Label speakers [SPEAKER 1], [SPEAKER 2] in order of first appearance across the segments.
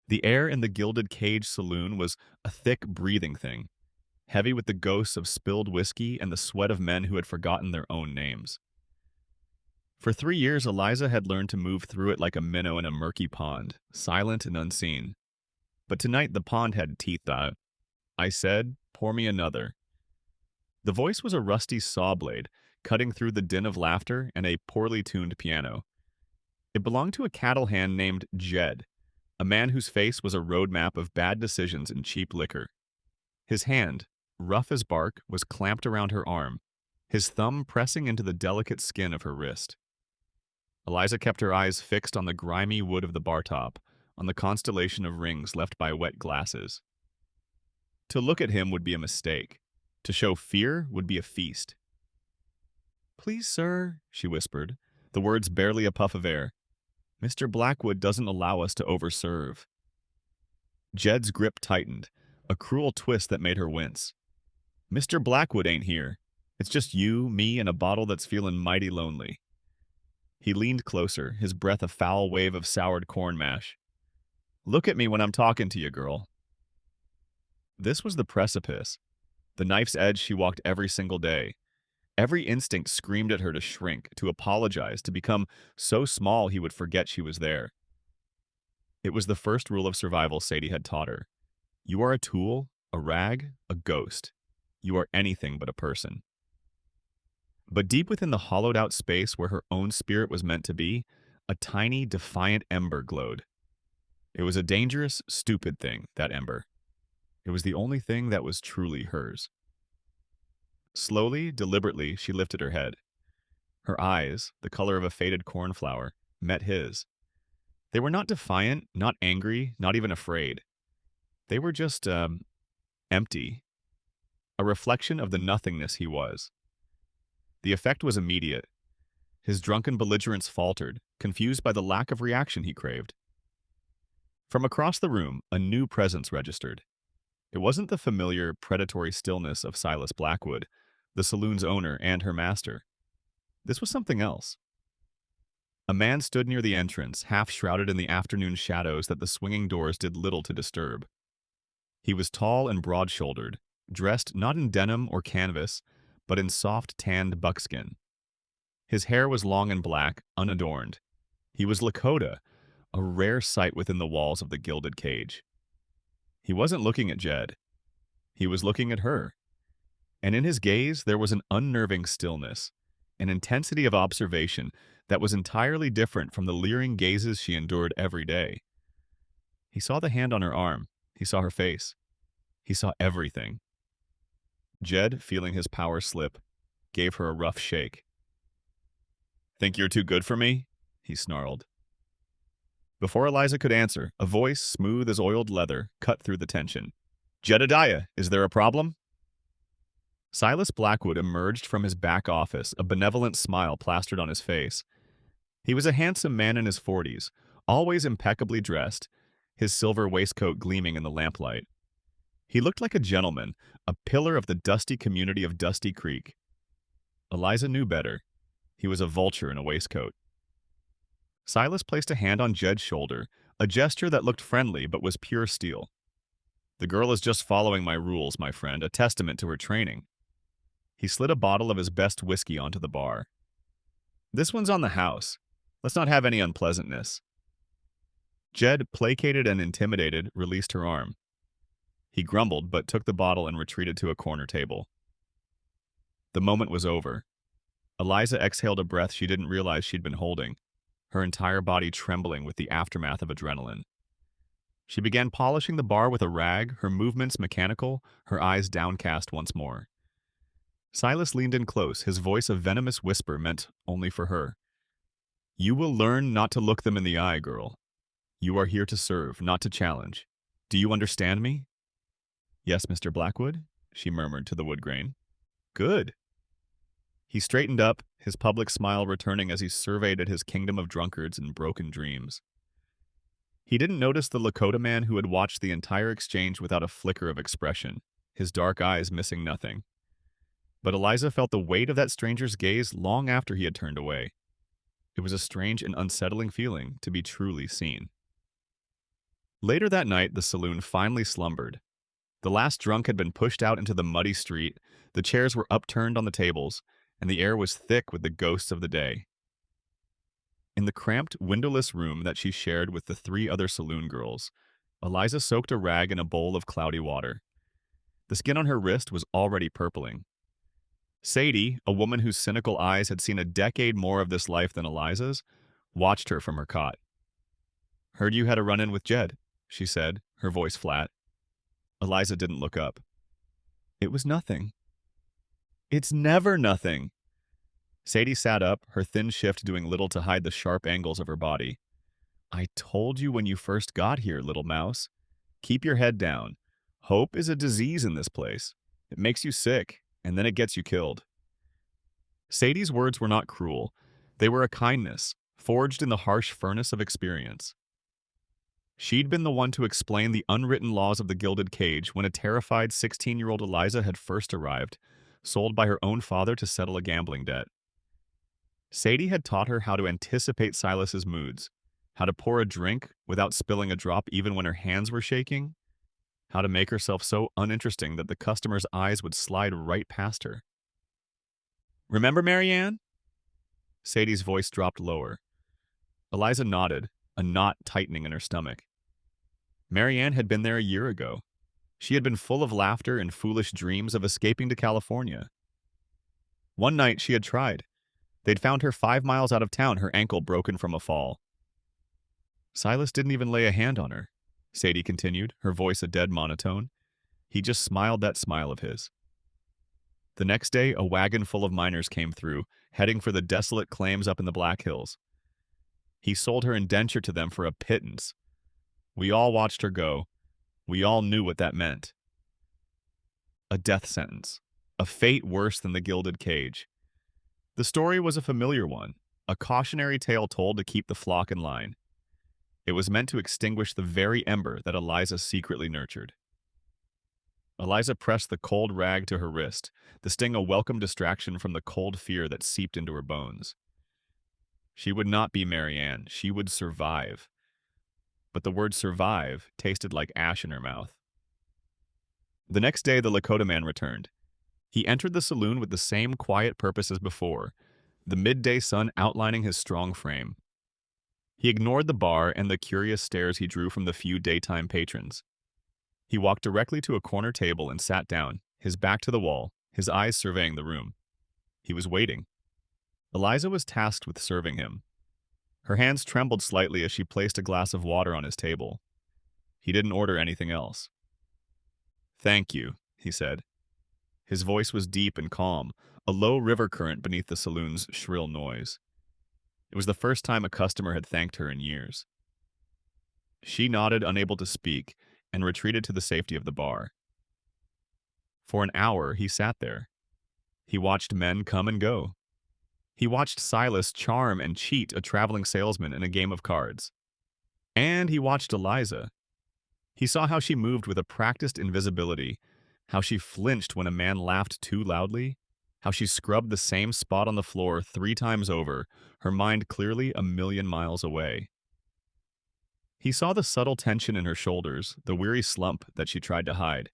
[SPEAKER 1] The air in the gilded cage saloon was a thick, breathing thing, heavy with the ghosts of spilled whiskey and the sweat of men who had forgotten their own names. For 3 years, Eliza had learned to move through it like a minnow in a murky pond, silent and unseen. But tonight the pond had teeth out. I said, "Pour me another." The voice was a rusty saw blade, cutting through the din of laughter and a poorly tuned piano. It belonged to a cattle hand named Jed, a man whose face was a roadmap of bad decisions and cheap liquor. His hand, rough as bark, was clamped around her arm, his thumb pressing into the delicate skin of her wrist. Eliza kept her eyes fixed on the grimy wood of the bar top, on the constellation of rings left by wet glasses. To look at him would be a mistake. To show fear would be a feast. "Please, sir," she whispered, the words barely a puff of air. "Mr. Blackwood doesn't allow us to overserve." Jed's grip tightened, a cruel twist that made her wince. "Mr. Blackwood ain't here. It's just you, me, and a bottle that's feeling mighty lonely." He leaned closer, his breath a foul wave of soured corn mash. "Look at me when I'm talking to you, girl." This was the precipice, the knife's edge she walked every single day. Every instinct screamed at her to shrink, to apologize, to become so small he would forget she was there. It was the first rule of survival Sadie had taught her. You are a tool, a rag, a ghost. You are anything but a person. But deep within the hollowed-out space where her own spirit was meant to be, a tiny, defiant ember glowed. It was a dangerous, stupid thing, that ember. It was the only thing that was truly hers. Slowly, deliberately, she lifted her head. Her eyes, the color of a faded cornflower, met his. They were not defiant, not angry, not even afraid. They were just, empty. A reflection of the nothingness he was. The effect was immediate. His drunken belligerence faltered, confused by the lack of reaction he craved. From across the room, a new presence registered. It wasn't the familiar, predatory stillness of Silas Blackwood, the saloon's owner and her master. This was something else. A man stood near the entrance, half shrouded in the afternoon shadows that the swinging doors did little to disturb. He was tall and broad-shouldered, dressed not in denim or canvas, but in soft, tanned buckskin. His hair was long and black, unadorned. He was Lakota, a rare sight within the walls of the gilded cage. He wasn't looking at Jed. He was looking at her. And in his gaze there was an unnerving stillness, an intensity of observation that was entirely different from the leering gazes she endured every day. He saw the hand on her arm. He saw her face. He saw everything. Jed, feeling his power slip, gave her a rough shake. "Think you're too good for me?" he snarled. Before Eliza could answer, a voice, smooth as oiled leather, cut through the tension. "Jedediah, is there a problem?" Silas Blackwood emerged from his back office, a benevolent smile plastered on his face. He was a handsome man in his 40s, always impeccably dressed, his silver waistcoat gleaming in the lamplight. He looked like a gentleman, a pillar of the dusty community of Dusty Creek. Eliza knew better. He was a vulture in a waistcoat. Silas placed a hand on Jed's shoulder, a gesture that looked friendly but was pure steel. "The girl is just following my rules, my friend, a testament to her training." He slid a bottle of his best whiskey onto the bar. "This one's on the house. Let's not have any unpleasantness." Jed, placated and intimidated, released her arm. He grumbled, but took the bottle and retreated to a corner table. The moment was over. Eliza exhaled a breath she didn't realize she'd been holding, her entire body trembling with the aftermath of adrenaline. She began polishing the bar with a rag, her movements mechanical, her eyes downcast once more. Silas leaned in close, his voice a venomous whisper meant only for her. "You will learn not to look them in the eye, girl. You are here to serve, not to challenge. Do you understand me?" "Yes, Mr. Blackwood," she murmured to the wood grain. "Good." He straightened up, his public smile returning as he surveyed at his kingdom of drunkards and broken dreams. He didn't notice the Lakota man who had watched the entire exchange without a flicker of expression, his dark eyes missing nothing. But Eliza felt the weight of that stranger's gaze long after he had turned away. It was a strange and unsettling feeling to be truly seen. Later that night, the saloon finally slumbered. The last drunk had been pushed out into the muddy street, the chairs were upturned on the tables, and the air was thick with the ghosts of the day. In the cramped, windowless room that she shared with the three other saloon girls, Eliza soaked a rag in a bowl of cloudy water. The skin on her wrist was already purpling. Sadie, a woman whose cynical eyes had seen a decade more of this life than Eliza's, watched her from her cot. "Heard you had a run-in with Jed," she said, her voice flat. Eliza didn't look up. "It was nothing." "It's never nothing." Sadie sat up, her thin shift doing little to hide the sharp angles of her body. "I told you when you first got here, little mouse. Keep your head down. Hope is a disease in this place. It makes you sick, and then it gets you killed." Sadie's words were not cruel. They were a kindness, forged in the harsh furnace of experience. She'd been the one to explain the unwritten laws of the Gilded Cage when a terrified 16-year-old Eliza had first arrived, sold by her own father to settle a gambling debt. Sadie had taught her how to anticipate Silas's moods, how to pour a drink without spilling a drop even when her hands were shaking, how to make herself so uninteresting that the customer's eyes would slide right past her. "Remember, Marianne?" Sadie's voice dropped lower. Eliza nodded, a knot tightening in her stomach. Marianne had been there a year ago. She had been full of laughter and foolish dreams of escaping to California. One night she had tried. They'd found her 5 miles out of town, her ankle broken from a fall. "Silas didn't even lay a hand on her," Sadie continued, her voice a dead monotone. "He just smiled that smile of his." The next day, a wagon full of miners came through, heading for the desolate claims up in the Black Hills. He sold her indenture to them for a pittance. We all watched her go. We all knew what that meant. A death sentence. A fate worse than the Gilded Cage. The story was a familiar one, a cautionary tale told to keep the flock in line. It was meant to extinguish the very ember that Eliza secretly nurtured. Eliza pressed the cold rag to her wrist, the sting a welcome distraction from the cold fear that seeped into her bones. She would not be Marianne. She would survive. But the word survive tasted like ash in her mouth. The next day, the Lakota man returned. He entered the saloon with the same quiet purpose as before, the midday sun outlining his strong frame. He ignored the bar and the curious stares he drew from the few daytime patrons. He walked directly to a corner table and sat down, his back to the wall, his eyes surveying the room. He was waiting. Eliza was tasked with serving him. Her hands trembled slightly as she placed a glass of water on his table. He didn't order anything else. "Thank you," he said. His voice was deep and calm, a low river current beneath the saloon's shrill noise. It was the first time a customer had thanked her in years. She nodded, unable to speak, and retreated to the safety of the bar. For an hour, he sat there. He watched men come and go. He watched Silas charm and cheat a traveling salesman in a game of cards. And he watched Eliza. He saw how she moved with a practiced invisibility, how she flinched when a man laughed too loudly, how she scrubbed the same spot on the floor 3 times over, her mind clearly a million miles away. He saw the subtle tension in her shoulders, the weary slump that she tried to hide.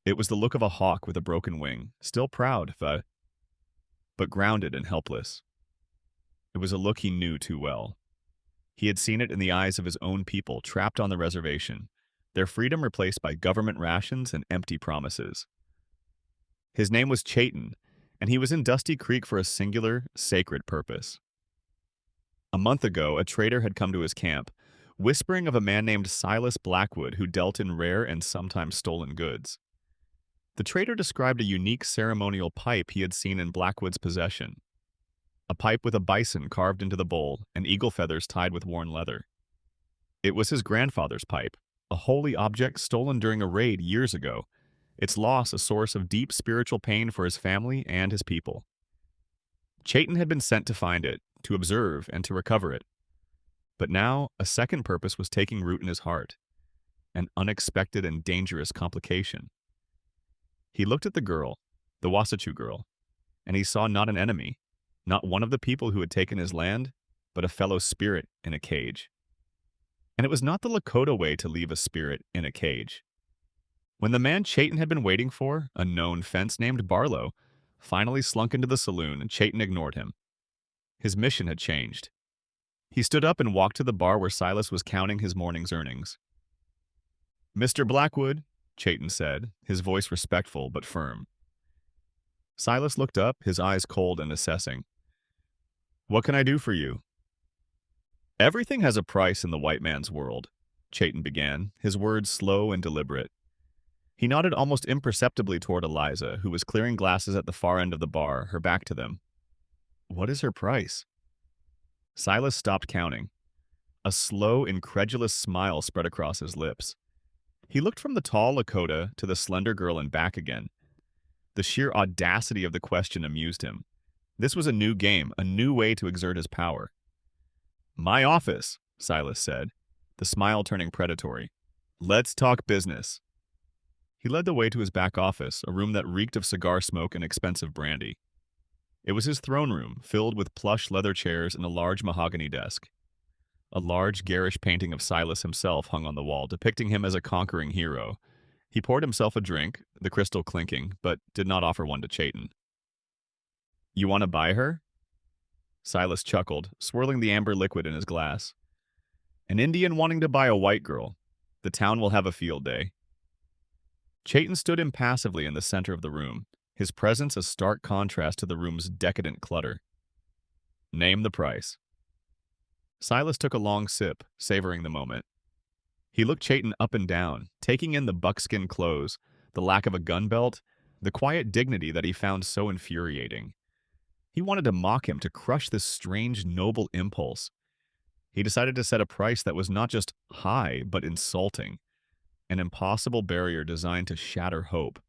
[SPEAKER 1] It was the look of a hawk with a broken wing, still proud, but grounded and helpless. It was a look he knew too well. He had seen it in the eyes of his own people trapped on the reservation, their freedom replaced by government rations and empty promises. His name was Chayton, and he was in Dusty Creek for a singular, sacred purpose. A month ago, a trader had come to his camp, whispering of a man named Silas Blackwood who dealt in rare and sometimes stolen goods. The trader described a unique ceremonial pipe he had seen in Blackwood's possession. A pipe with a bison carved into the bowl and eagle feathers tied with worn leather. It was his grandfather's pipe, a holy object stolen during a raid years ago, its loss a source of deep spiritual pain for his family and his people. Chayton had been sent to find it, to observe, and to recover it. But now, a second purpose was taking root in his heart, an unexpected and dangerous complication. He looked at the girl, the Wasatchu girl, and he saw not an enemy, not one of the people who had taken his land, but a fellow spirit in a cage. And it was not the Lakota way to leave a spirit in a cage. When the man Chayton had been waiting for, a known fence named Barlow, finally slunk into the saloon, Chayton ignored him. His mission had changed. He stood up and walked to the bar where Silas was counting his morning's earnings. "Mr. Blackwood," Chayton said, his voice respectful but firm. Silas looked up, his eyes cold and assessing. "What can I do for you?" "Everything has a price in the white man's world," Chayton began, his words slow and deliberate. He nodded almost imperceptibly toward Eliza, who was clearing glasses at the far end of the bar, her back to them. "What is her price?" Silas stopped counting. A slow, incredulous smile spread across his lips. He looked from the tall Lakota to the slender girl and back again. The sheer audacity of the question amused him. This was a new game, a new way to exert his power. "My office," Silas said, the smile turning predatory. "Let's talk business." He led the way to his back office, a room that reeked of cigar smoke and expensive brandy. It was his throne room, filled with plush leather chairs and a large mahogany desk. A large, garish painting of Silas himself hung on the wall, depicting him as a conquering hero. He poured himself a drink, the crystal clinking, but did not offer one to Chayton. "You want to buy her?" Silas chuckled, swirling the amber liquid in his glass. "An Indian wanting to buy a white girl. The town will have a field day." Chayton stood impassively in the center of the room, his presence a stark contrast to the room's decadent clutter. "Name the price." Silas took a long sip, savoring the moment. He looked Chayton up and down, taking in the buckskin clothes, the lack of a gun belt, the quiet dignity that he found so infuriating. He wanted to mock him, to crush this strange, noble impulse. He decided to set a price that was not just high, but insulting, an impossible barrier designed to shatter hope.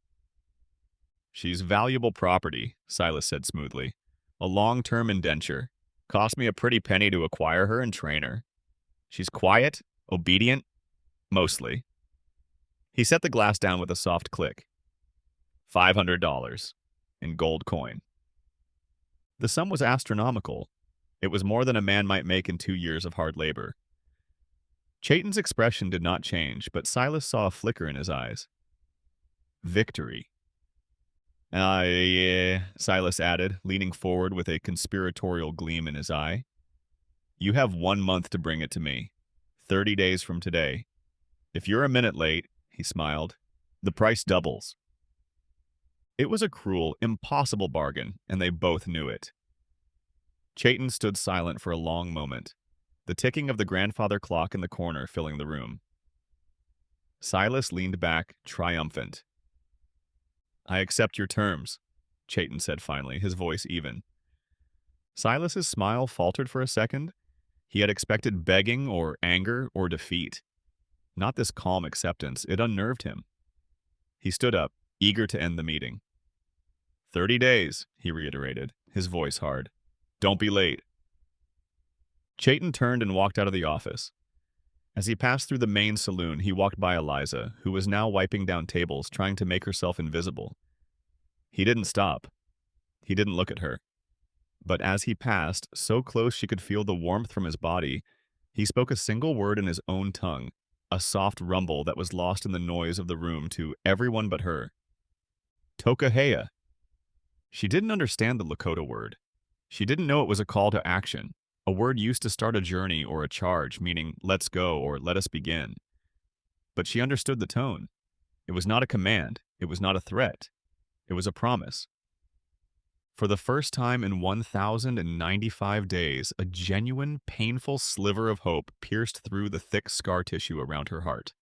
[SPEAKER 1] "She's valuable property," Silas said smoothly. "A long-term indenture. Cost me a pretty penny to acquire her and train her. She's quiet, obedient, mostly." He set the glass down with a soft click. $500 in gold coin. The sum was astronomical. It was more than a man might make in 2 years of hard labor. Chayton's expression did not change, but Silas saw a flicker in his eyes. Victory. Yeah, Silas added, leaning forward with a conspiratorial gleam in his eye. "You have 1 month to bring it to me. 30 days from today. If you're a minute late," he smiled, "the price doubles." It was a cruel, impossible bargain, and they both knew it. Chayton stood silent for a long moment, the ticking of the grandfather clock in the corner filling the room. Silas leaned back, triumphant. "I accept your terms," Chayton said finally, his voice even. Silas's smile faltered for a second. He had expected begging or anger or defeat. Not this calm acceptance. It unnerved him. He stood up, eager to end the meeting. 30 days, he reiterated, his voice hard. "Don't be late." Chayton turned and walked out of the office. As he passed through the main saloon, he walked by Eliza, who was now wiping down tables, trying to make herself invisible. He didn't stop. He didn't look at her. But as he passed, so close she could feel the warmth from his body, he spoke a single word in his own tongue, a soft rumble that was lost in the noise of the room to everyone but her. Tokahea. She didn't understand the Lakota word. She didn't know it was a call to action, a word used to start a journey or a charge, meaning let's go or let us begin. But she understood the tone. It was not a command. It was not a threat. It was a promise. For the first time in 1,095 days, a genuine, painful sliver of hope pierced through the thick scar tissue around her heart.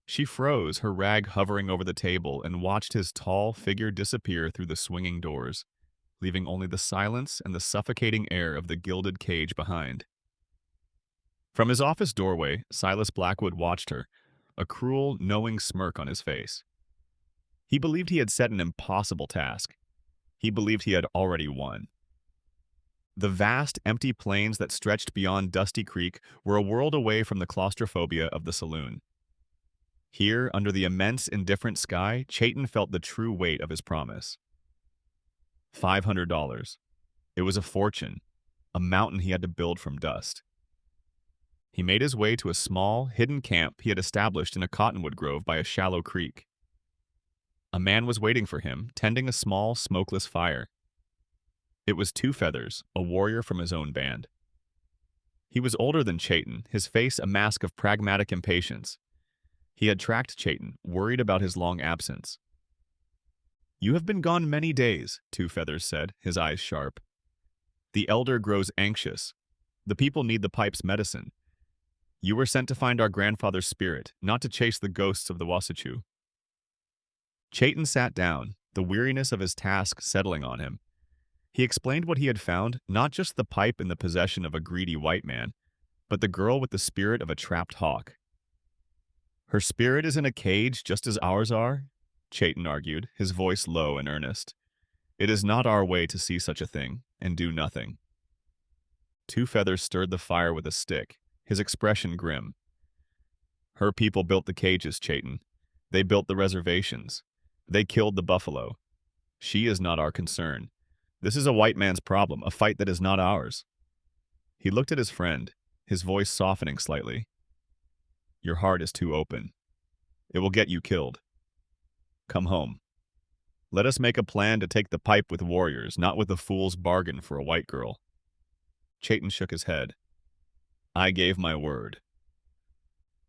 [SPEAKER 1] She froze, her rag hovering over the table, and watched his tall figure disappear through the swinging doors, leaving only the silence and the suffocating air of the gilded cage behind. From his office doorway, Silas Blackwood watched her, a cruel, knowing smirk on his face. He believed he had set an impossible task. He believed he had already won. The vast, empty plains that stretched beyond Dusty Creek were a world away from the claustrophobia of the saloon. Here, under the immense, indifferent sky, Chayton felt the true weight of his promise. $500. It was a fortune, a mountain he had to build from dust. He made his way to a small, hidden camp he had established in a cottonwood grove by a shallow creek. A man was waiting for him, tending a small, smokeless fire. It was Two Feathers, a warrior from his own band. He was older than Chayton, his face a mask of pragmatic impatience. He had tracked Chayton, worried about his long absence. "You have been gone many days," Two Feathers said, his eyes sharp. "The elder grows anxious. The people need the pipe's medicine. You were sent to find our grandfather's spirit, not to chase the ghosts of the Wasatchu." Chayton sat down, the weariness of his task settling on him. He explained what he had found, not just the pipe in the possession of a greedy white man, but the girl with the spirit of a trapped hawk. "Her spirit is in a cage just as ours are," Chayton argued, his voice low and earnest. "It is not our way to see such a thing and do nothing." Two Feathers stirred the fire with a stick, his expression grim. "Her people built the cages, Chayton. They built the reservations. They killed the buffalo. She is not our concern. This is a white man's problem, a fight that is not ours." He looked at his friend, his voice softening slightly. "Your heart is too open. It will get you killed. Come home. Let us make a plan to take the pipe with warriors, not with a fool's bargain for a white girl." Chayton shook his head. "I gave my word."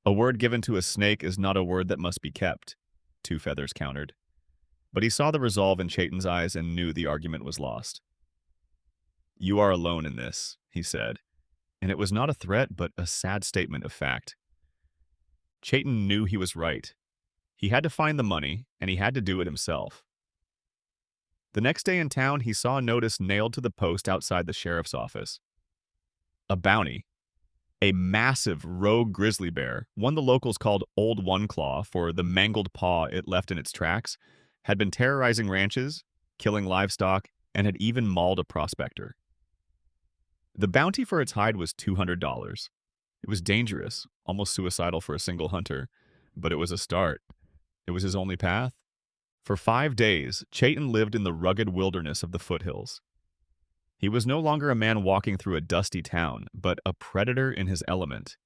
[SPEAKER 1] "A word given to a snake is not a word that must be kept," Two Feathers countered. But he saw the resolve in Chayton's eyes and knew the argument was lost. "You are alone in this," he said, and it was not a threat but a sad statement of fact. Chayton knew he was right. He had to find the money, and he had to do it himself. The next day in town, he saw a notice nailed to the post outside the sheriff's office. A bounty. A massive rogue grizzly bear, one the locals called Old One Claw for the mangled paw it left in its tracks, had been terrorizing ranches, killing livestock, and had even mauled a prospector. The bounty for its hide was $200. It was dangerous, almost suicidal for a single hunter, but it was a start. It was his only path. For 5 days, Chayton lived in the rugged wilderness of the foothills. He was no longer a man walking through a dusty town, but a predator in his element.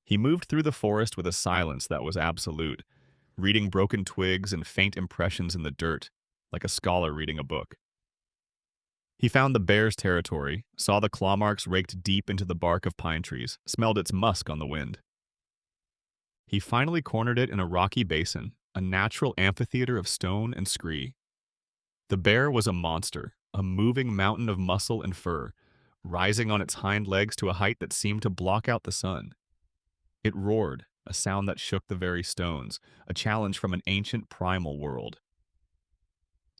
[SPEAKER 1] He moved through the forest with a silence that was absolute, reading broken twigs and faint impressions in the dirt, like a scholar reading a book. He found the bear's territory, saw the claw marks raked deep into the bark of pine trees, smelled its musk on the wind. He finally cornered it in a rocky basin, a natural amphitheater of stone and scree. The bear was a monster, a moving mountain of muscle and fur, rising on its hind legs to a height that seemed to block out the sun. It roared, a sound that shook the very stones, a challenge from an ancient primal world.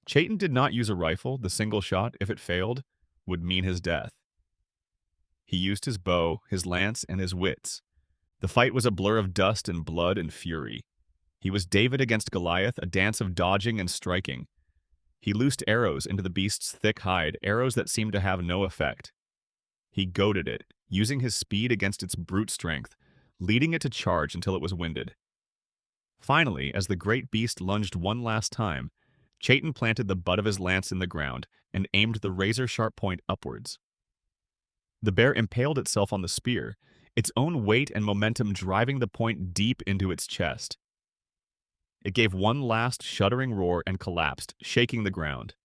[SPEAKER 1] Chayton did not use a rifle. The single shot, if it failed, would mean his death. He used his bow, his lance, and his wits. The fight was a blur of dust and blood and fury. He was David against Goliath, a dance of dodging and striking. He loosed arrows into the beast's thick hide, arrows that seemed to have no effect. He goaded it, using his speed against its brute strength, leading it to charge until it was winded. Finally, as the great beast lunged one last time, Chayton planted the butt of his lance in the ground and aimed the razor-sharp point upwards. The bear impaled itself on the spear, its own weight and momentum driving the point deep into its chest. It gave one last shuddering roar and collapsed, shaking the ground.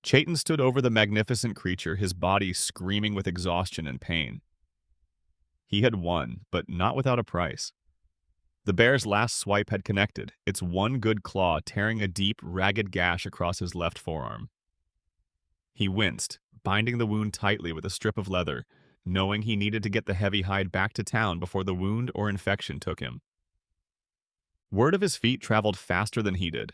[SPEAKER 1] Chayton stood over the magnificent creature, his body screaming with exhaustion and pain. He had won, but not without a price. The bear's last swipe had connected, its one good claw tearing a deep, ragged gash across his left forearm. He winced, binding the wound tightly with a strip of leather, knowing he needed to get the heavy hide back to town before the wound or infection took him. Word of his feat traveled faster than he did.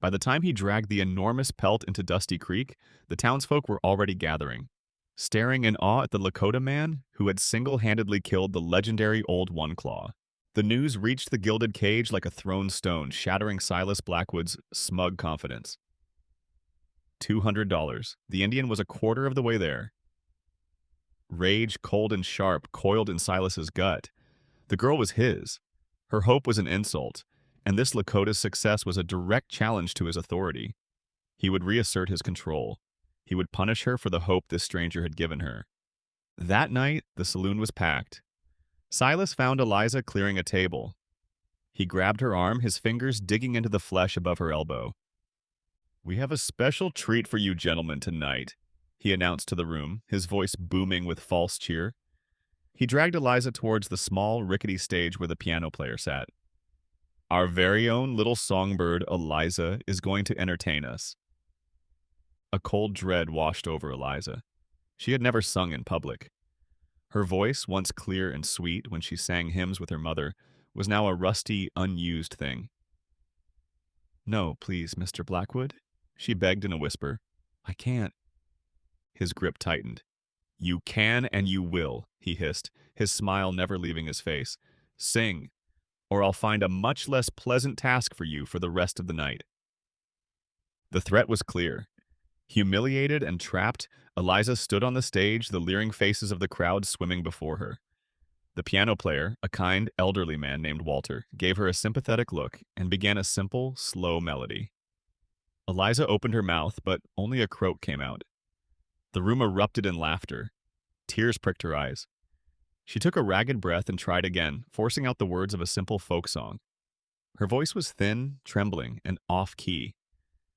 [SPEAKER 1] By the time he dragged the enormous pelt into Dusty Creek, the townsfolk were already gathering, staring in awe at the Lakota man who had single-handedly killed the legendary Old One Claw. The news reached the gilded cage like a thrown stone, shattering Silas Blackwood's smug confidence. $200. The Indian was a quarter of the way there. Rage, cold and sharp, coiled in Silas's gut. The girl was his. Her hope was an insult, and this Lakota's success was a direct challenge to his authority. He would reassert his control. He would punish her for the hope this stranger had given her. That night, the saloon was packed. Silas found Eliza clearing a table. He grabbed her arm, his fingers digging into the flesh above her elbow. "We have a special treat for you gentlemen tonight," he announced to the room, his voice booming with false cheer. He dragged Eliza towards the small, rickety stage where the piano player sat. "Our very own little songbird, Eliza, is going to entertain us." A cold dread washed over Eliza. She had never sung in public. Her voice, once clear and sweet when she sang hymns with her mother, was now a rusty, unused thing. "No, please, Mr. Blackwood," she begged in a whisper. "I can't." His grip tightened. "You can and you will," he hissed, his smile never leaving his face. "Sing, or I'll find a much less pleasant task for you for the rest of the night." The threat was clear. Humiliated and trapped, Eliza stood on the stage, the leering faces of the crowd swimming before her. The piano player, a kind, elderly man named Walter, gave her a sympathetic look and began a simple, slow melody. Eliza opened her mouth, but only a croak came out. The room erupted in laughter. Tears pricked her eyes. She took a ragged breath and tried again, forcing out the words of a simple folk song. Her voice was thin, trembling, and off-key.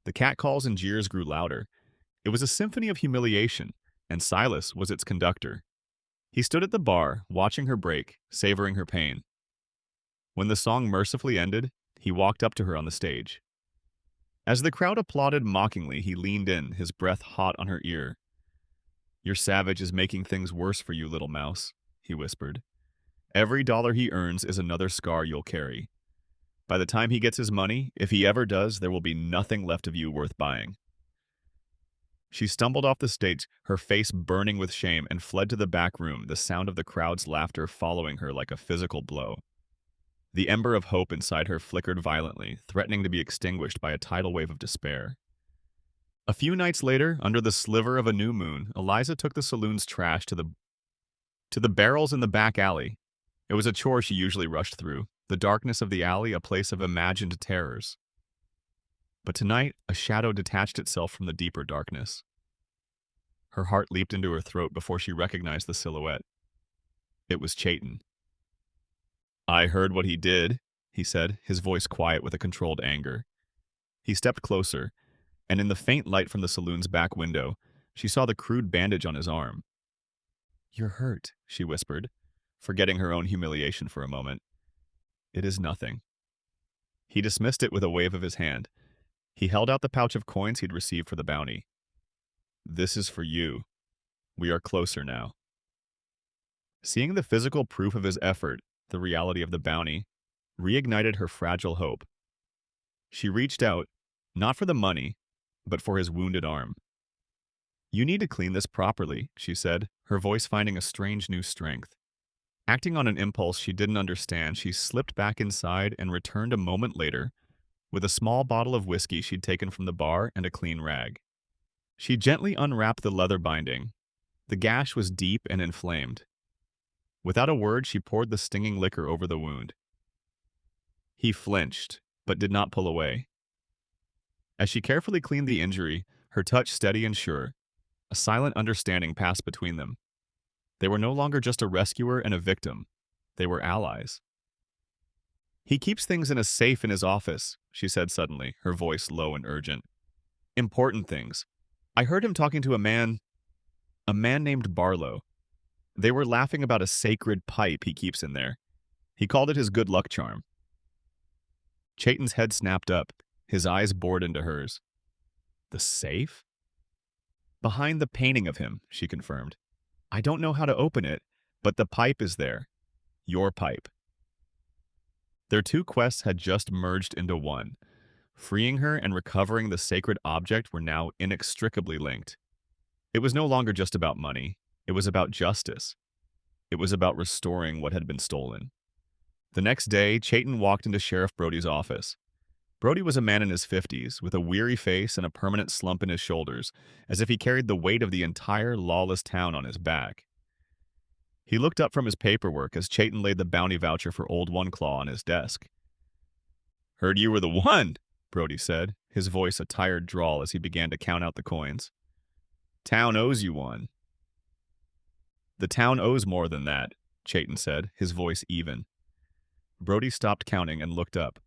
[SPEAKER 1] The catcalls and jeers grew louder. It was a symphony of humiliation, and Silas was its conductor. He stood at the bar, watching her break, savoring her pain. When the song mercifully ended, he walked up to her on the stage. As the crowd applauded mockingly, he leaned in, his breath hot on her ear. "Your savage is making things worse for you, little mouse," he whispered. "Every dollar he earns is another scar you'll carry. By the time he gets his money, if he ever does, there will be nothing left of you worth buying." She stumbled off the stage, her face burning with shame, and fled to the back room, the sound of the crowd's laughter following her like a physical blow. The ember of hope inside her flickered violently, threatening to be extinguished by a tidal wave of despair. A few nights later, under the sliver of a new moon, Eliza took the saloon's trash to the barrels in the back alley. It was a chore she usually rushed through, the darkness of the alley a place of imagined terrors. But tonight, a shadow detached itself from the deeper darkness. Her heart leaped into her throat before she recognized the silhouette. It was Chayton. "I heard what he did," he said, his voice quiet with a controlled anger. He stepped closer, and in the faint light from the saloon's back window, she saw the crude bandage on his arm. "You're hurt," she whispered, forgetting her own humiliation for a moment. "It is nothing." He dismissed it with a wave of his hand. He held out the pouch of coins he'd received for the bounty. "This is for you. We are closer now." Seeing the physical proof of his effort, the reality of the bounty, reignited her fragile hope. She reached out, not for the money, but for his wounded arm. "You need to clean this properly," she said, her voice finding a strange new strength. Acting on an impulse she didn't understand, she slipped back inside and returned a moment later with a small bottle of whiskey she'd taken from the bar and a clean rag. She gently unwrapped the leather binding. The gash was deep and inflamed. Without a word, she poured the stinging liquor over the wound. He flinched, but did not pull away. As she carefully cleaned the injury, her touch steady and sure, a silent understanding passed between them. They were no longer just a rescuer and a victim. They were allies. "He keeps things in a safe in his office," she said suddenly, her voice low and urgent. "Important things. I heard him talking to a man named Barlow. They were laughing about a sacred pipe he keeps in there. He called it his good luck charm." Chayton's head snapped up, his eyes bored into hers. "The safe?" "Behind the painting of him," she confirmed. "I don't know how to open it, but the pipe is there. Your pipe." Their two quests had just merged into one. Freeing her and recovering the sacred object were now inextricably linked. It was no longer just about money. It was about justice. It was about restoring what had been stolen. The next day, Chayton walked into Sheriff Brody's office. Brody was a man in his 50s, with a weary face and a permanent slump in his shoulders, as if he carried the weight of the entire lawless town on his back. He looked up from his paperwork as Chayton laid the bounty voucher for Old One Claw on his desk. "Heard you were the one," Brody said, his voice a tired drawl as he began to count out the coins. "Town owes you one." The town owes more than that, Chayton said, his voice even. Brody stopped counting and looked up.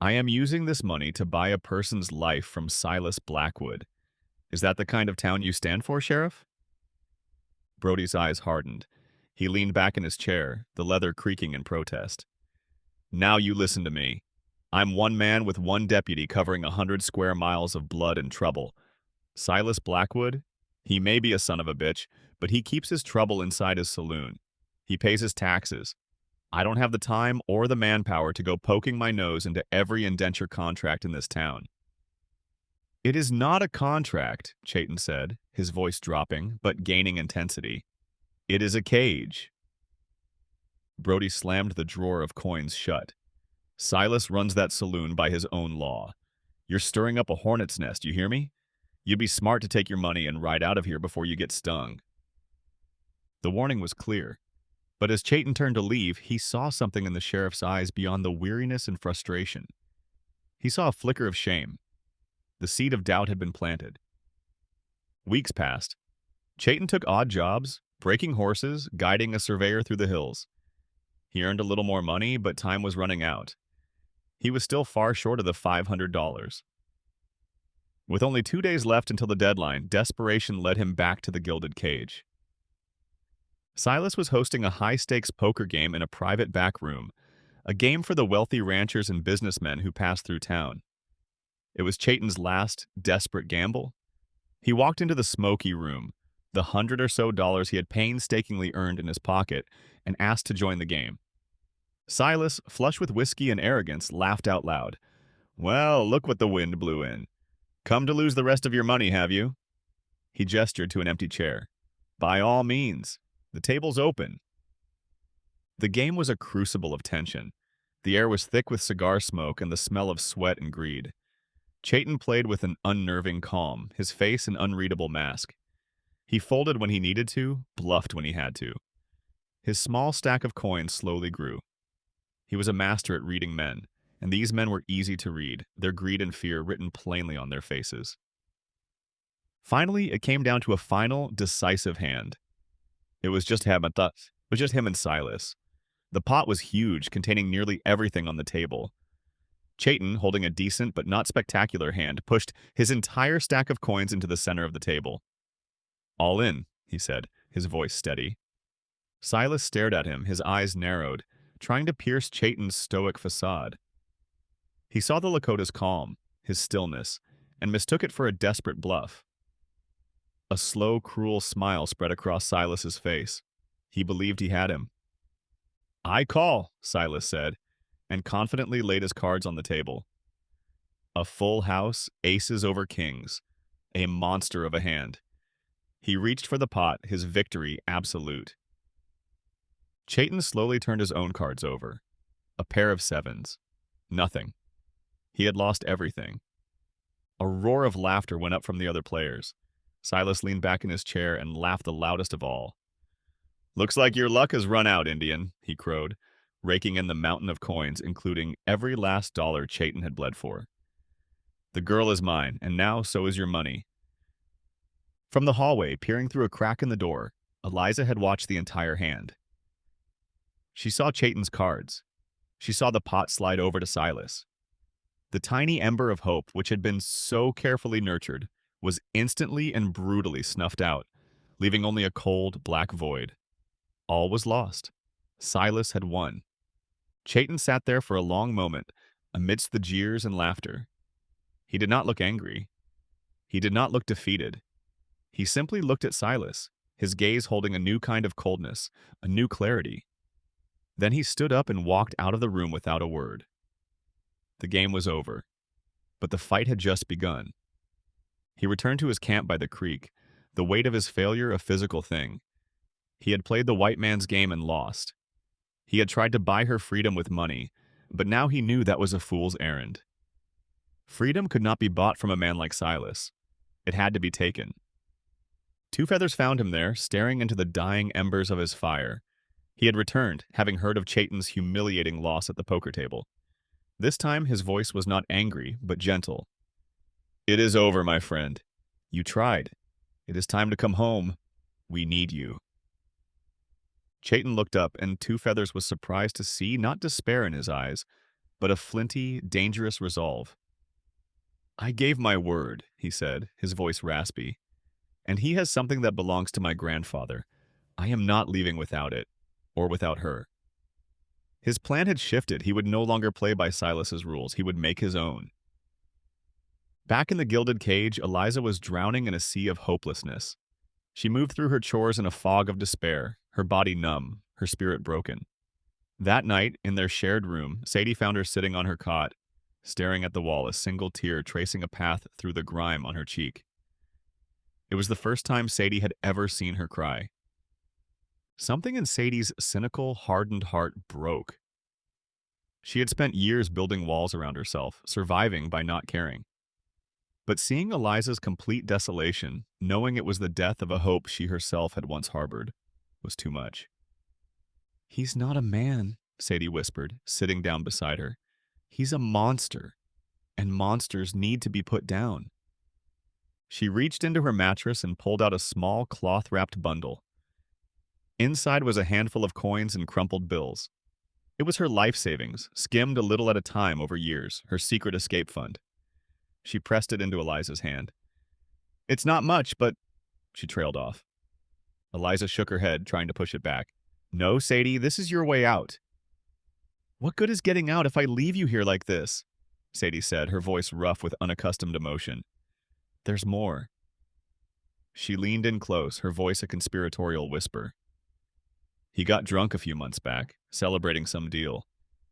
[SPEAKER 1] I am using this money to buy a person's life from Silas Blackwood. Is that the kind of town you stand for, Sheriff? Brody's eyes hardened. He leaned back in his chair, the leather creaking in protest. Now you listen to me. I'm one man with one deputy covering 100 square miles of blood and trouble. Silas Blackwood? He may be a son of a bitch, but he keeps his trouble inside his saloon. He pays his taxes. I don't have the time or the manpower to go poking my nose into every indenture contract in this town. It is not a contract, Chayton said, his voice dropping, but gaining intensity. It is a cage. Brody slammed the drawer of coins shut. Silas runs that saloon by his own law. You're stirring up a hornet's nest, you hear me? You'd be smart to take your money and ride out of here before you get stung. The warning was clear, but as Chayton turned to leave, he saw something in the sheriff's eyes beyond the weariness and frustration. He saw a flicker of shame. The seed of doubt had been planted. Weeks passed. Chayton took odd jobs, breaking horses, guiding a surveyor through the hills. He earned a little more money, but time was running out. He was still far short of the $500. With only 2 days left until the deadline, desperation led him back to the gilded cage. Silas was hosting a high-stakes poker game in a private back room, a game for the wealthy ranchers and businessmen who passed through town. It was Chayton's last, desperate gamble. He walked into the smoky room, the $100 or so he had painstakingly earned in his pocket, and asked to join the game. Silas, flush with whiskey and arrogance, laughed out loud. Well, look what the wind blew in. Come to lose the rest of your money, have you? He gestured to an empty chair. By all means. The table's open. The game was a crucible of tension. The air was thick with cigar smoke and the smell of sweat and greed. Chayton played with an unnerving calm, his face an unreadable mask. He folded when he needed to, bluffed when he had to. His small stack of coins slowly grew. He was a master at reading men, and these men were easy to read, their greed and fear written plainly on their faces. Finally, it came down to a final, decisive hand. It was just him and Silas. The pot was huge, containing nearly everything on the table. Chayton, holding a decent but not spectacular hand, pushed his entire stack of coins into the center of the table. All in, he said, his voice steady. Silas stared at him, his eyes narrowed, trying to pierce Chayton's stoic facade. He saw the Lakota's calm, his stillness, and mistook it for a desperate bluff. A slow, cruel smile spread across Silas's face. He believed he had him. I call, Silas said, and confidently laid his cards on the table. A full house, aces over kings. A monster of a hand. He reached for the pot, his victory absolute. Chayton slowly turned his own cards over. A pair of sevens. Nothing. He had lost everything. A roar of laughter went up from the other players. Silas leaned back in his chair and laughed the loudest of all. Looks like your luck has run out, Indian, he crowed, raking in the mountain of coins, including every last dollar Chayton had bled for. The girl is mine, and now so is your money. From the hallway, peering through a crack in the door, Eliza had watched the entire hand. She saw Chayton's cards. She saw the pot slide over to Silas. The tiny ember of hope, which had been so carefully nurtured, was instantly and brutally snuffed out, leaving only a cold, black void. All was lost. Silas had won. Chayton sat there for a long moment, amidst the jeers and laughter. He did not look angry. He did not look defeated. He simply looked at Silas, his gaze holding a new kind of coldness, a new clarity. Then he stood up and walked out of the room without a word. The game was over, but the fight had just begun. He returned to his camp by the creek, the weight of his failure a physical thing. He had played the white man's game and lost. He had tried to buy her freedom with money, but now he knew that was a fool's errand. Freedom could not be bought from a man like Silas. It had to be taken. Two Feathers found him there, staring into the dying embers of his fire. He had returned, having heard of Chayton's humiliating loss at the poker table. This time his voice was not angry, but gentle. It is over, my friend. You tried. It is time to come home. We need you. Chayton looked up, and Two Feathers was surprised to see not despair in his eyes, but a flinty, dangerous resolve. "I gave my word," he said, his voice raspy, "and he has something that belongs to my grandfather. I am not leaving without it, or without her." His plan had shifted. He would no longer play by Silas's rules. He would make his own. Back in the gilded cage, Eliza was drowning in a sea of hopelessness. She moved through her chores in a fog of despair, her body numb, her spirit broken. That night, in their shared room, Sadie found her sitting on her cot, staring at the wall, a single tear tracing a path through the grime on her cheek. It was the first time Sadie had ever seen her cry. Something in Sadie's cynical, hardened heart broke. She had spent years building walls around herself, surviving by not caring. But seeing Eliza's complete desolation, knowing it was the death of a hope she herself had once harbored, was too much. "He's not a man," Sadie whispered, sitting down beside her. "He's a monster, and monsters need to be put down." She reached into her mattress and pulled out a small cloth-wrapped bundle. Inside was a handful of coins and crumpled bills. It was her life savings, skimmed a little at a time over years, her secret escape fund. She pressed it into Eliza's hand. "It's not much, but—" She trailed off. Eliza shook her head, trying to push it back. "No, Sadie, this is your way out." "What good is getting out if I leave you here like this?" Sadie said, her voice rough with unaccustomed emotion. "There's more." She leaned in close, her voice a conspiratorial whisper. "He got drunk a few months back, celebrating some deal.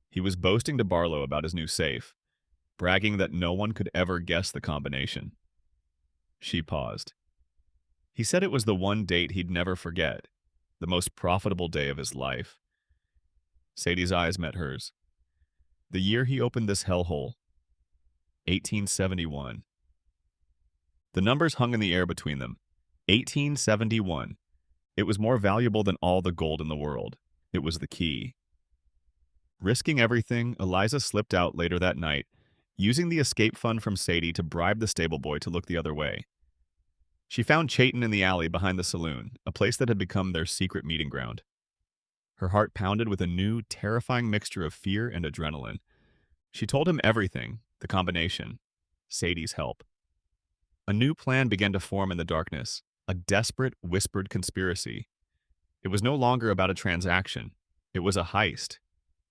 [SPEAKER 1] He was boasting to Barlow about his new safe, bragging that no one could ever guess the combination." She paused. "He said it was the one date he'd never forget, the most profitable day of his life." Sadie's eyes met hers. "The year he opened this hellhole. 1871. The numbers hung in the air between them. 1871. It was more valuable than all the gold in the world. It was the key. Risking everything, Eliza slipped out later that night, using the escape fund from Sadie to bribe the stable boy to look the other way. She found Chayton in the alley behind the saloon, a place that had become their secret meeting ground. Her heart pounded with a new, terrifying mixture of fear and adrenaline. She told him everything, the combination, Sadie's help. A new plan began to form in the darkness, a desperate, whispered conspiracy. It was no longer about a transaction. It was a heist.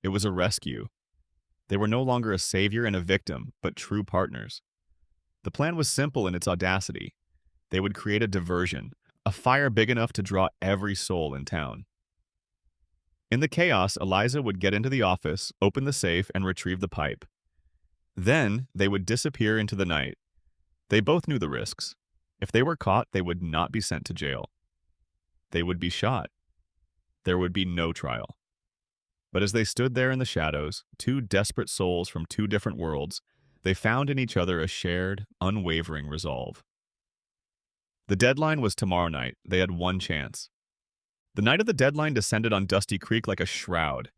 [SPEAKER 1] It was a rescue. They were no longer a savior and a victim, but true partners. The plan was simple in its audacity. They would create a diversion, a fire big enough to draw every soul in town. In the chaos, Eliza would get into the office, open the safe, and retrieve the pipe. Then, they would disappear into the night. They both knew the risks. If they were caught, they would not be sent to jail. They would be shot. There would be no trial. But as they stood there in the shadows, two desperate souls from two different worlds, they found in each other a shared, unwavering resolve. The deadline was tomorrow night. They had one chance. The night of the deadline descended on Dusty Creek like a shroud.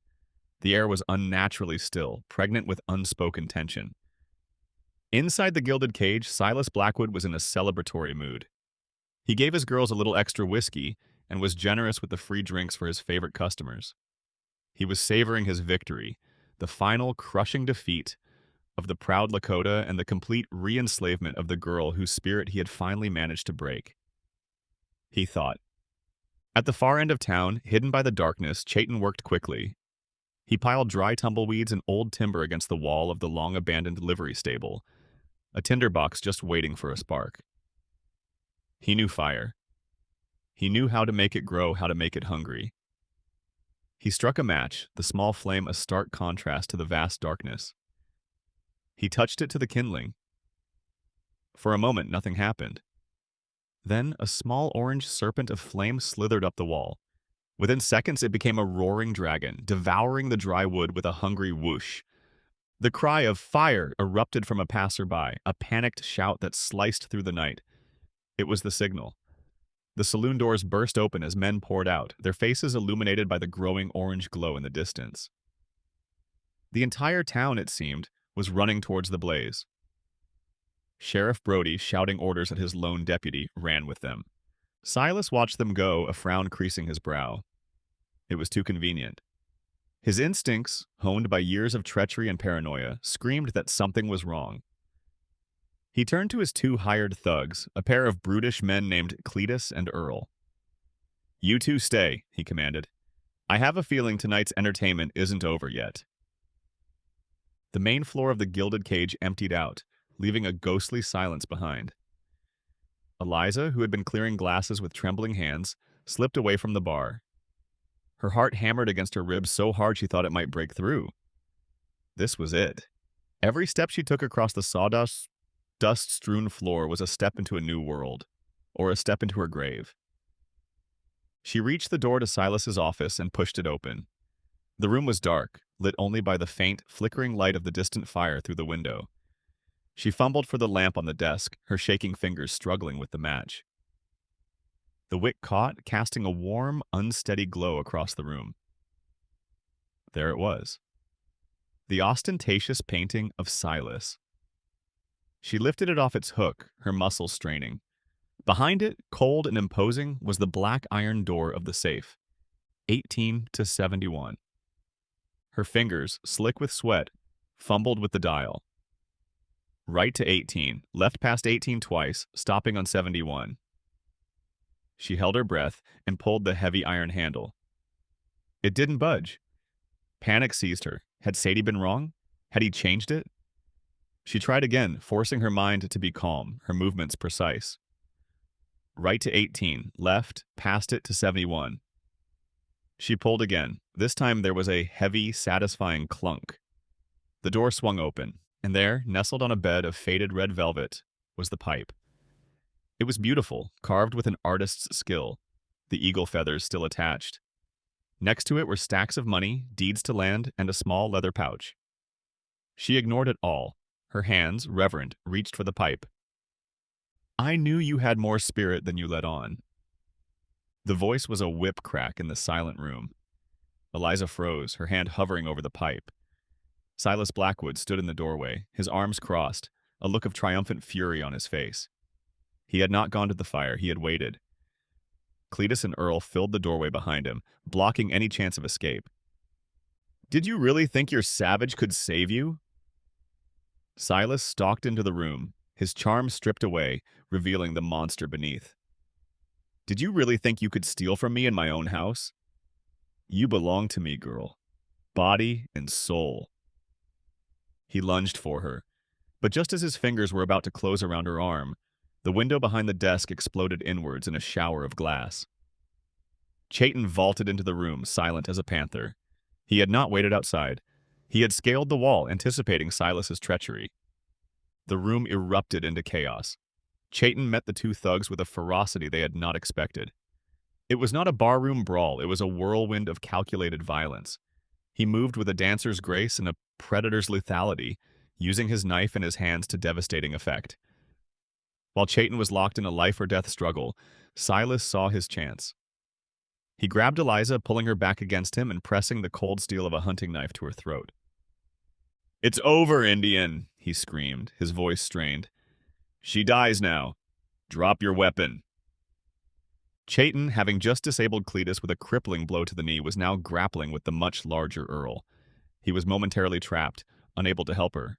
[SPEAKER 1] The air was unnaturally still, pregnant with unspoken tension. Inside the gilded cage, Silas Blackwood was in a celebratory mood. He gave his girls a little extra whiskey and was generous with the free drinks for his favorite customers. He was savoring his victory, the final crushing defeat of the proud Lakota and the complete re-enslavement of the girl whose spirit he had finally managed to break. He thought. At the far end of town, hidden by the darkness, Chayton worked quickly. He piled dry tumbleweeds and old timber against the wall of the long-abandoned livery stable, a tinderbox just waiting for a spark. He knew fire. He knew how to make it grow, how to make it hungry. He struck a match, the small flame a stark contrast to the vast darkness. He touched it to the kindling. For a moment, nothing happened. Then a small orange serpent of flame slithered up the wall. Within seconds, it became a roaring dragon, devouring the dry wood with a hungry whoosh. The cry of fire erupted from a passerby, a panicked shout that sliced through the night. It was the signal. The saloon doors burst open as men poured out, their faces illuminated by the growing orange glow in the distance. The entire town, it seemed, was running towards the blaze. Sheriff Brody, shouting orders at his lone deputy, ran with them. Silas watched them go, a frown creasing his brow. It was too convenient. His instincts, honed by years of treachery and paranoia, screamed that something was wrong. He turned to his two hired thugs, a pair of brutish men named Cletus and Earl. "You two stay," he commanded. "I have a feeling tonight's entertainment isn't over yet." The main floor of the gilded cage emptied out, leaving a ghostly silence behind. Eliza, who had been clearing glasses with trembling hands, slipped away from the bar. Her heart hammered against her ribs so hard she thought it might break through. This was it. Every step she took across the dust-strewn floor was a step into a new world, or a step into her grave. She reached the door to Silas's office and pushed it open. The room was dark, lit only by the faint, flickering light of the distant fire through the window. She fumbled for the lamp on the desk, her shaking fingers struggling with the match. The wick caught, casting a warm, unsteady glow across the room. There it was. The ostentatious painting of Silas. She lifted it off its hook, her muscles straining. Behind it, cold and imposing, was the black iron door of the safe. 18 to 71. Her fingers, slick with sweat, fumbled with the dial. Right to 18, left past 18 twice, stopping on 71. She held her breath and pulled the heavy iron handle. It didn't budge. Panic seized her. Had Sadie been wrong? Had he changed it? She tried again, forcing her mind to be calm, her movements precise. Right to 18, left, past it to 71. She pulled again. This time there was a heavy, satisfying clunk. The door swung open, and there, nestled on a bed of faded red velvet, was the pipe. It was beautiful, carved with an artist's skill, the eagle feathers still attached. Next to it were stacks of money, deeds to land, and a small leather pouch. She ignored it all. Her hands, reverent, reached for the pipe. "I knew you had more spirit than you let on." The voice was a whip crack in the silent room. Eliza froze, her hand hovering over the pipe. Silas Blackwood stood in the doorway, his arms crossed, a look of triumphant fury on his face. He had not gone to the fire, he had waited. Cletus and Earl filled the doorway behind him, blocking any chance of escape. "Did you really think your savage could save you?" Silas stalked into the room, his charm stripped away, revealing the monster beneath. "Did you really think you could steal from me in my own house? You belong to me, girl. Body and soul." He lunged for her, but just as his fingers were about to close around her arm, the window behind the desk exploded inwards in a shower of glass. Chayton vaulted into the room, silent as a panther. He had not waited outside. He had scaled the wall, anticipating Silas's treachery. The room erupted into chaos. Chayton met the two thugs with a ferocity they had not expected. It was not a barroom brawl, it was a whirlwind of calculated violence. He moved with a dancer's grace and a predator's lethality, using his knife in his hands to devastating effect. While Chayton was locked in a life-or-death struggle, Silas saw his chance. He grabbed Eliza, pulling her back against him and pressing the cold steel of a hunting knife to her throat. "It's over, Indian," he screamed, his voice strained. "She dies now. Drop your weapon." Chayton, having just disabled Cletus with a crippling blow to the knee, was now grappling with the much larger Earl. He was momentarily trapped, unable to help her.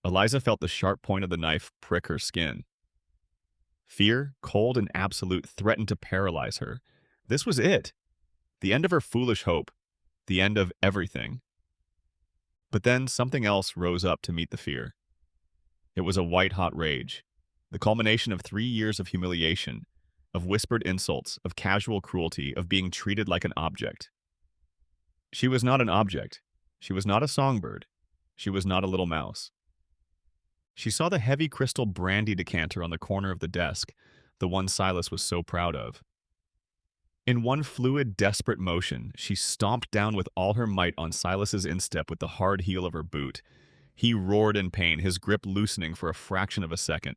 [SPEAKER 1] Eliza felt the sharp point of the knife prick her skin. Fear, cold and absolute, threatened to paralyze her. This was it. The end of her foolish hope. The end of everything. But then something else rose up to meet the fear. It was a white-hot rage, the culmination of 3 years of humiliation, of whispered insults, of casual cruelty, of being treated like an object. She was not an object. She was not a songbird. She was not a little mouse. She saw the heavy crystal brandy decanter on the corner of the desk, the one Silas was so proud of. In one fluid, desperate motion, she stomped down with all her might on Silas's instep with the hard heel of her boot. He roared in pain, his grip loosening for a fraction of a second.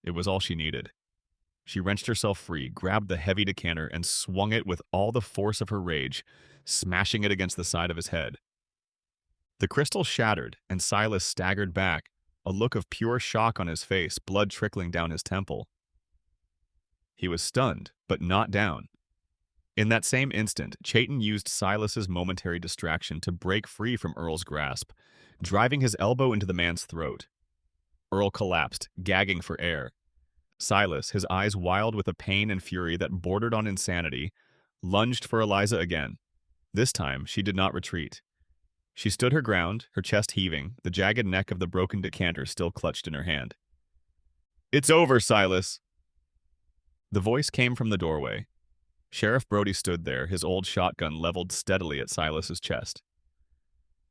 [SPEAKER 1] It was all she needed. She wrenched herself free, grabbed the heavy decanter, and swung it with all the force of her rage, smashing it against the side of his head. The crystal shattered, and Silas staggered back, a look of pure shock on his face, blood trickling down his temple. He was stunned, but not down. In that same instant, Chayton used Silas's momentary distraction to break free from Earl's grasp, driving his elbow into the man's throat. Earl collapsed, gagging for air. Silas, his eyes wild with a pain and fury that bordered on insanity, lunged for Eliza again. This time, she did not retreat. She stood her ground, her chest heaving, the jagged neck of the broken decanter still clutched in her hand. "It's over, Silas!" The voice came from the doorway. Sheriff Brody stood there, his old shotgun leveled steadily at Silas's chest.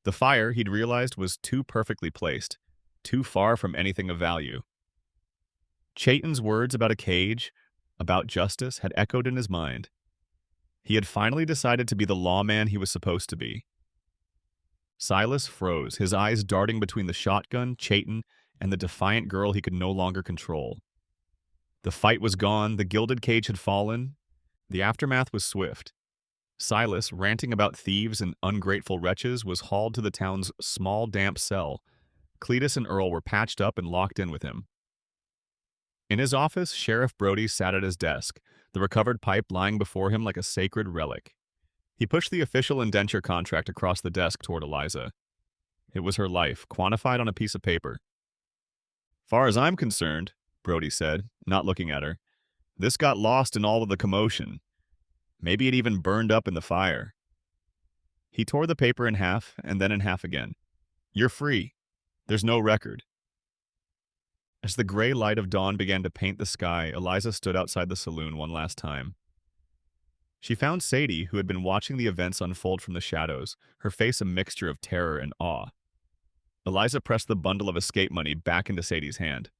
[SPEAKER 1] The fire, he'd realized, was too perfectly placed, too far from anything of value. Chayton's words about a cage, about justice, had echoed in his mind. He had finally decided to be the lawman he was supposed to be. Silas froze, his eyes darting between the shotgun, Chayton, and the defiant girl he could no longer control. The fight was gone, the gilded cage had fallen. The aftermath was swift. Silas, ranting about thieves and ungrateful wretches, was hauled to the town's small, damp cell. Cletus and Earl were patched up and locked in with him. In his office, Sheriff Brody sat at his desk, the recovered pipe lying before him like a sacred relic. He pushed the official indenture contract across the desk toward Eliza. It was her life, quantified on a piece of paper. "Far as I'm concerned," Brody said, not looking at her, "this got lost in all of the commotion. Maybe it even burned up in the fire." He tore the paper in half and then in half again. "You're free. There's no record." As the gray light of dawn began to paint the sky, Eliza stood outside the saloon one last time. She found Sadie, who had been watching the events unfold from the shadows, her face a mixture of terror and awe. Eliza pressed the bundle of escape money back into Sadie's hand.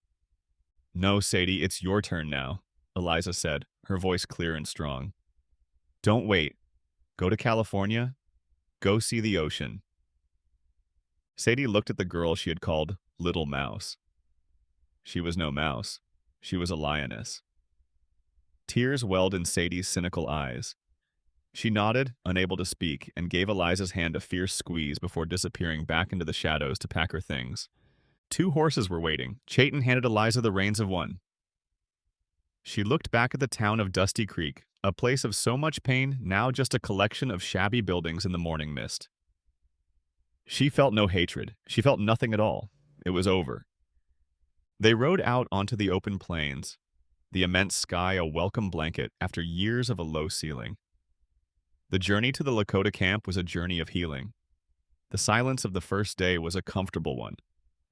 [SPEAKER 1] "No, Sadie, it's your turn now," Eliza said, her voice clear and strong. "Don't wait. Go to California. Go see the ocean." Sadie looked at the girl she had called Little Mouse. She was no mouse. She was a lioness. Tears welled in Sadie's cynical eyes. She nodded, unable to speak, and gave Eliza's hand a fierce squeeze before disappearing back into the shadows to pack her things. 2 horses were waiting. Chayton handed Eliza the reins of one. She looked back at the town of Dusty Creek, a place of so much pain, now just a collection of shabby buildings in the morning mist. She felt no hatred. She felt nothing at all. It was over. They rode out onto the open plains, the immense sky a welcome blanket after years of a low ceiling. The journey to the Lakota camp was a journey of healing. The silence of the first day was a comfortable one,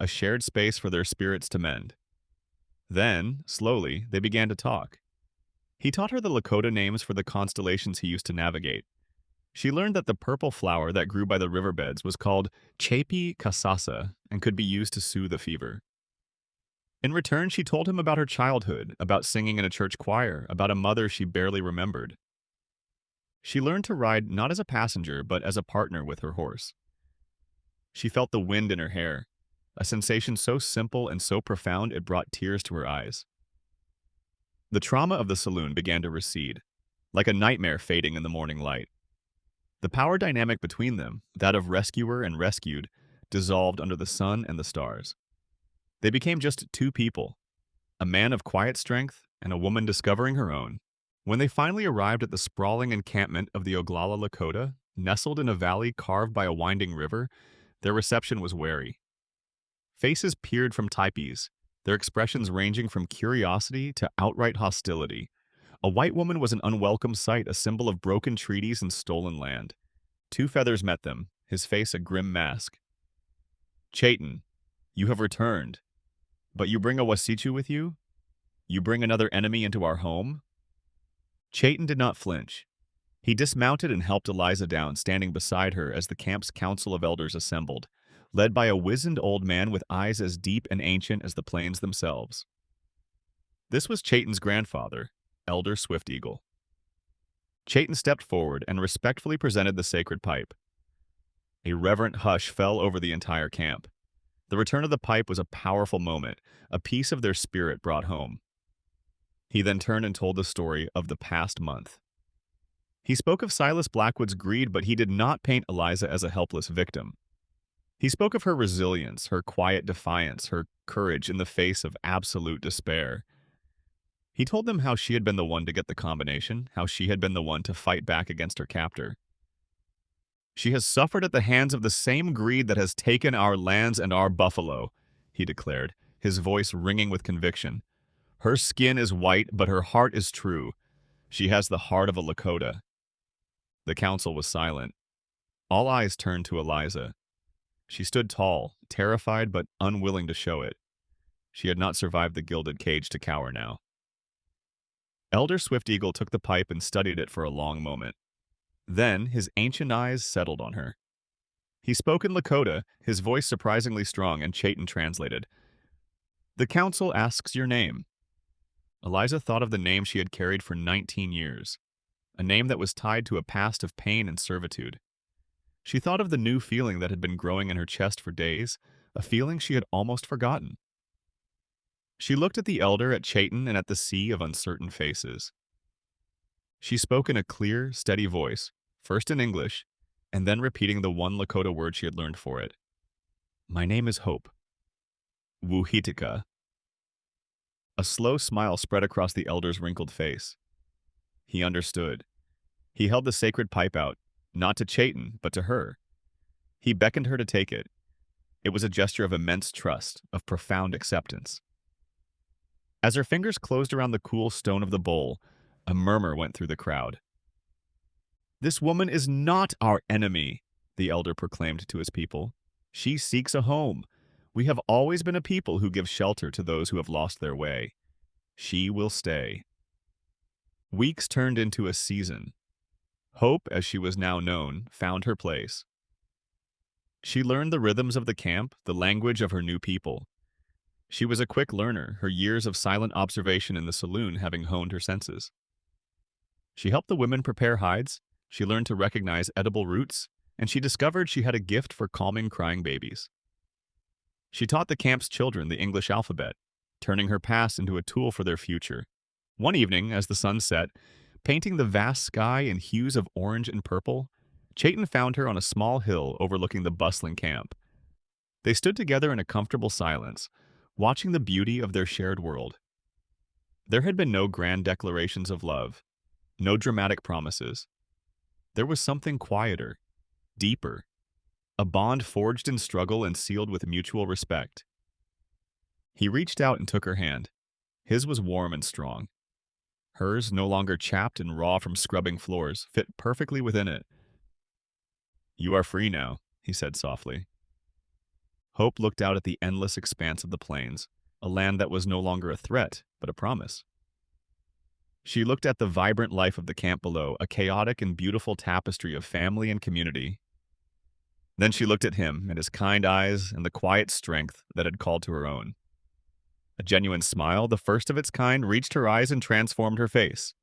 [SPEAKER 1] a shared space for their spirits to mend. Then, slowly, they began to talk. He taught her the Lakota names for the constellations he used to navigate. She learned that the purple flower that grew by the riverbeds was called Chapi Kasasa and could be used to soothe a fever. In return, she told him about her childhood, about singing in a church choir, about a mother she barely remembered. She learned to ride not as a passenger, but as a partner with her horse. She felt the wind in her hair, a sensation so simple and so profound it brought tears to her eyes. The trauma of the saloon began to recede, like a nightmare fading in the morning light. The power dynamic between them, that of rescuer and rescued, dissolved under the sun and the stars. They became just 2 people, a man of quiet strength and a woman discovering her own. When they finally arrived at the sprawling encampment of the Oglala Lakota, nestled in a valley carved by a winding river, their reception was wary. Faces peered from teepees, their expressions ranging from curiosity to outright hostility. A white woman was an unwelcome sight, a symbol of broken treaties and stolen land. 2 Feathers met them, his face a grim mask. "Chayton, you have returned. But you bring a Wasichu with you? You bring another enemy into our home?" Chayton did not flinch. He dismounted and helped Eliza down, standing beside her as the camp's council of elders assembled, led by a wizened old man with eyes as deep and ancient as the plains themselves. This was Chayton's grandfather, Elder Swift Eagle. Chayton stepped forward and respectfully presented the sacred pipe. A reverent hush fell over the entire camp. The return of the pipe was a powerful moment, a piece of their spirit brought home. He then turned and told the story of the past month. He spoke of Silas Blackwood's greed, but he did not paint Eliza as a helpless victim. He spoke of her resilience, her quiet defiance, her courage in the face of absolute despair. He told them how she had been the one to get the combination, how she had been the one to fight back against her captor. She has suffered at the hands of the same greed that has taken our lands and our buffalo, he declared, his voice ringing with conviction. Her skin is white, but her heart is true. She has the heart of a Lakota. The council was silent. All eyes turned to Eliza. She stood tall, terrified but unwilling to show it. She had not survived the gilded cage to cower now. Elder Swift Eagle took the pipe and studied it for a long moment. Then his ancient eyes settled on her. He spoke in Lakota, his voice surprisingly strong, and Chayton translated. The council asks your name. Eliza thought of the name she had carried for 19 years, a name that was tied to a past of pain and servitude. She thought of the new feeling that had been growing in her chest for days, a feeling she had almost forgotten. She looked at the elder, at Chayton, and at the sea of uncertain faces. She spoke in a clear, steady voice, first in English, and then repeating the one Lakota word she had learned for it. My name is Hope. Wuhitika. A slow smile spread across the elder's wrinkled face. He understood. He held the sacred pipe out, not to Chayton, but to her. He beckoned her to take it. It was a gesture of immense trust, of profound acceptance. As her fingers closed around the cool stone of the bowl, a murmur went through the crowd. This woman is not our enemy, the elder proclaimed to his people. She seeks a home. We have always been a people who give shelter to those who have lost their way. She will stay. Weeks turned into a season. Hope, as she was now known, found her place. She learned the rhythms of the camp, the language of her new people. She was a quick learner, her years of silent observation in the saloon having honed her senses. She helped the women prepare hides, she learned to recognize edible roots, and she discovered she had a gift for calming crying babies. She taught the camp's children the English alphabet, turning her past into a tool for their future. One evening, as the sun set, painting the vast sky in hues of orange and purple, Chayton found her on a small hill overlooking the bustling camp. They stood together in a comfortable silence, watching the beauty of their shared world. There had been no grand declarations of love, no dramatic promises. There was something quieter, deeper, a bond forged in struggle and sealed with mutual respect. He reached out and took her hand. His was warm and strong. Hers, no longer chapped and raw from scrubbing floors, fit perfectly within it. You are free now, he said softly. Hope looked out at the endless expanse of the plains, a land that was no longer a threat, but a promise. She looked at the vibrant life of the camp below, a chaotic and beautiful tapestry of family and community. Then she looked at him, at his kind eyes and the quiet strength that had called to her own. A genuine smile, the first of its kind, reached her eyes and transformed her face.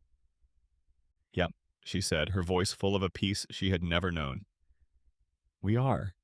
[SPEAKER 1] Yep, she said, her voice full of a peace she had never known. We are.